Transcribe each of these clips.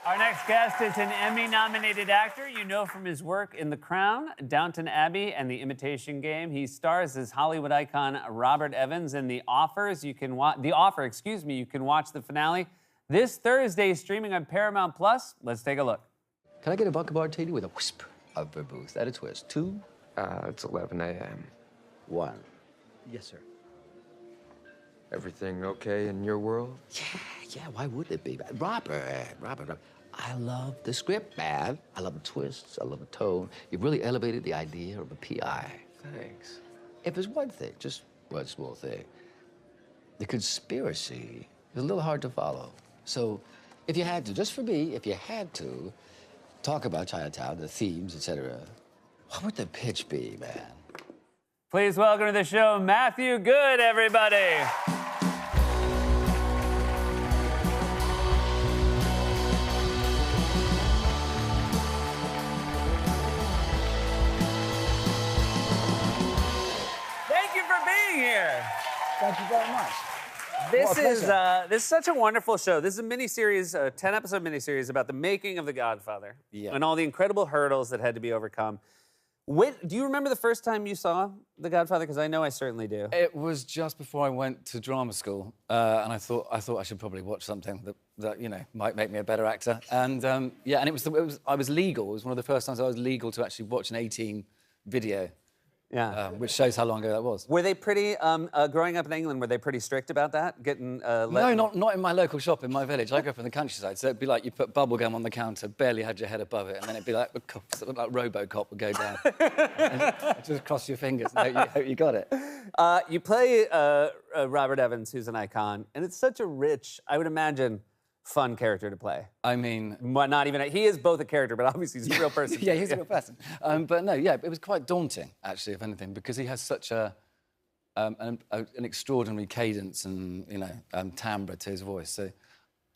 Our next guest is an Emmy-nominated actor you know from his work in The Crown, Downton Abbey, and The Imitation Game. He stars as Hollywood icon Robert Evans in The Offer. You can watch the finale this Thursday, streaming on Paramount Plus. Let's take a look. Can I get a vodka martini with a wisp of vermouth and a twist? 2? It's 11 a.m. 1. Yes, sir. Everything okay in your world? Yeah, why wouldn't it be? Robert, I love the script, man. I love the twists, I love the tone. You've really elevated the idea of a PI. Thanks. If there's one thing, just one small thing, the conspiracy is a little hard to follow. So if you had to, just for me, if you had to, talk about Chinatown, the themes, etc., what would the pitch be, man? Please welcome to the show, Matthew Good, everybody. Thank you for being here. Thank you very much. This is such a wonderful show. This is a miniseries, a 10-episode miniseries about the making of The Godfather and all the incredible hurdles that had to be overcome. Do you remember the first time you saw The Godfather? Because I know I certainly do. It was just before I went to drama school, and I thought I should probably watch something that you know might make me a better actor. And and I was legal. It was one of the first times I was legal to actually watch an 18 video. Yeah. Which shows how long ago that was. Were they pretty, growing up in England, were they pretty strict about that? Getting, No, not in my local shop in my village. I grew up in the countryside, so it'd be like you put bubble gum on the counter, barely had your head above it, and then it'd be like RoboCop would go down. And just cross your fingers and hope you got it. You play Robert Evans, who's an icon, and it's such a rich, I would imagine, fun character to play. I mean... Not even, he is both a character, but obviously he's a real person. Yeah, he's a real person. But no, yeah, it was quite daunting, actually, if anything, because he has such an extraordinary cadence and, you know, timbre to his voice. So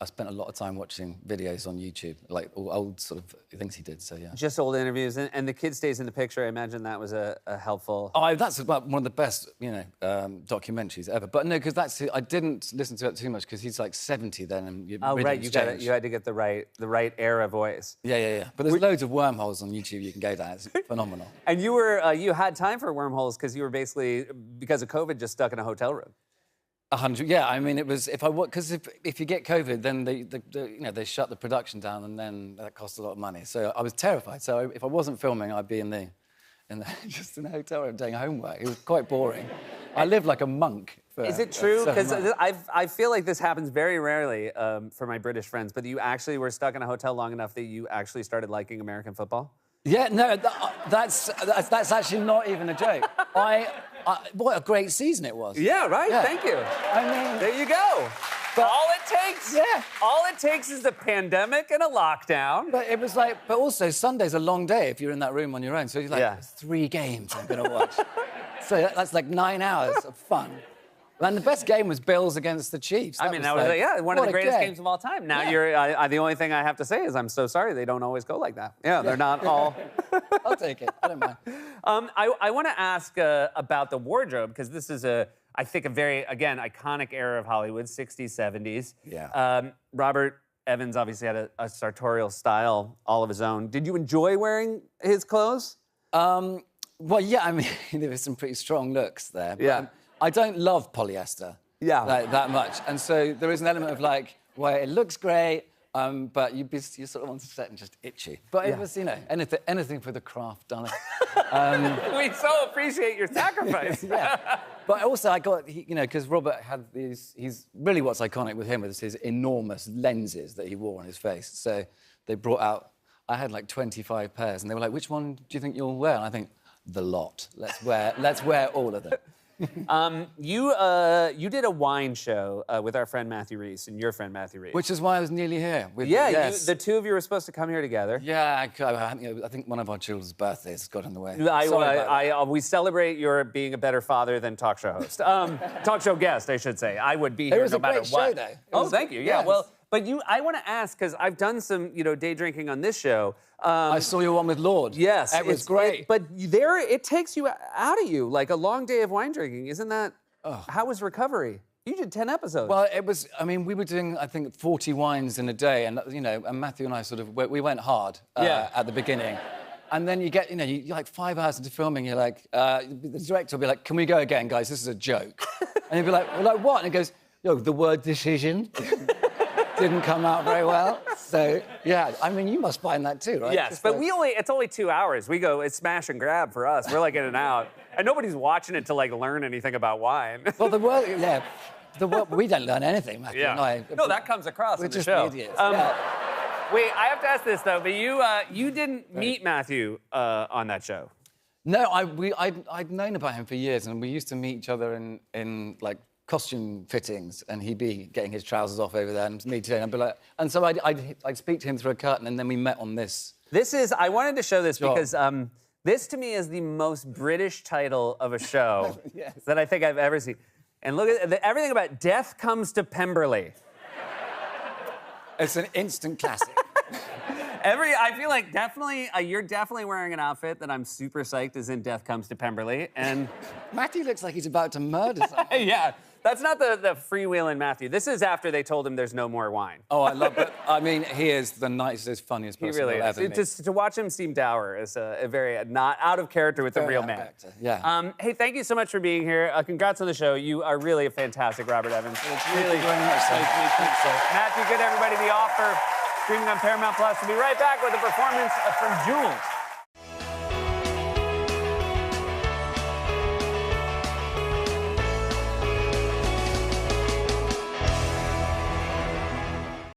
I spent a lot of time watching videos on YouTube, like all old sort of things he did, so yeah. Just old interviews, and the kid stays in the picture. I imagine that was a helpful... Oh, that's one of the best, you know, documentaries ever. But no, because I didn't listen to it too much because he's like 70 then. And oh, right, you had to get the right era voice. Yeah. But there's loads of wormholes on YouTube you can go down. It's phenomenal. And you had time for wormholes because you were basically, because of COVID, just stuck in a hotel room. 100, yeah. I mean, it was because if you get COVID, then they shut the production down, and then that costs a lot of money. So I was terrified. So if I wasn't filming, I'd be just in a hotel room doing homework. It was quite boring. I lived like a monk. Is it true? Because I feel like this happens very rarely for my British friends. But you actually were stuck in a hotel long enough that you actually started liking American football? Yeah, no, that's actually not even a joke. What a great season it was. Yeah, right? Yeah. Thank you. I mean... There you go. But all it takes is a pandemic and a lockdown. But it was like... But also, Sunday's a long day if you're in that room on your own. So you're like, 3 games I'm going to watch. So that's like 9 hours of fun. And the best game was Bills against the Chiefs. That was one of the greatest games of all time. Now the only thing I have to say is I'm so sorry they don't always go like that. Yeah, they're not all... I'll take it. I don't mind. I want to ask about the wardrobe, because this is I think a very, again, iconic era of Hollywood, 60s, 70s. Yeah. Robert Evans obviously had a sartorial style all of his own. Did you enjoy wearing his clothes? Well, yeah, I mean, there were some pretty strong looks there. But, yeah. I don't love polyester that much. And so there is an element of like, well, it looks great, but you're sort of on set and just itchy. But it was, you know, anything for the craft, darling. We so appreciate your sacrifice. Yeah. But also I got, you know, because Robert had he's really what's iconic with him is his enormous lenses that he wore on his face. So they brought out, I had like 25 pairs, and they were like, which one do you think you'll wear? And I think, the lot. Let's wear all of them. You did a wine show with our friend Matthew Rhys and your friend Matthew Rhys. Which is why I was nearly here. The two of you were supposed to come here together. Yeah, I think one of our children's birthdays got in the way. We celebrate your being a better father than talk show host. Talk show guest, I should say. I would be here no matter what. It was a great show, though. Thank you. Yeah, well, but I want to ask, because I've done some, day drinking on this show. I saw your one with Lord. Yes. It was great. But it takes you out of you, like a long day of wine drinking. Isn't that... How was recovery? You did 10 episodes. Well, it was, I mean, we were doing, I think, 40 wines in a day. And, you know, and Matthew and I sort of, we went hard at the beginning. And then you get, you know, you're like 5 hours into filming, you're like, the director will be like, can we go again, guys? This is a joke. And you'll be like, we're like, what? And he goes, yo, the word decision didn't come out very well. So, yeah, I mean, you must find that too, right? Yes, Just but like- it's only 2 hours. We go, it's smash and grab for us. We're like in and out. And nobody's watching it to like learn anything about wine. Well, the word, yeah. The word, we don't learn anything, Matthew and I. No, that comes across We're in the just show. idiots. Wait, I have to ask this though, but you didn't meet Matthew on that show. No, I'd known about him for years, and we used to meet each other in like costume fittings, and he'd be getting his trousers off over there, and me too. And I'd be like, and so I'd speak to him through a curtain, and then we met on this. I wanted to show this Sure. because this to me is the most British title of a show Yes. that I think I've ever seen. And look at everything about Death Comes to Pemberley. It's an instant classic. I feel like definitely, you're definitely wearing an outfit that I'm super psyched is in Death Comes to Pemberley. And Matthew looks like he's about to murder someone. yeah, that's not the freewheeling Matthew. This is after they told him there's no more wine. Oh, I love it. I mean, he is the nicest, funniest He person really I'll is. ever meet. Just to watch him seem dour is a very not out of character with the Very real out of man. character, yeah. Hey, thank you so much for being here. Congrats on the show. You are really a fantastic Robert Evans. It's really very much so. nice to meet you. Thanks, sir. Matthew, good everybody. The Offer, streaming on Paramount Plus. We'll be right back with a performance from Jules.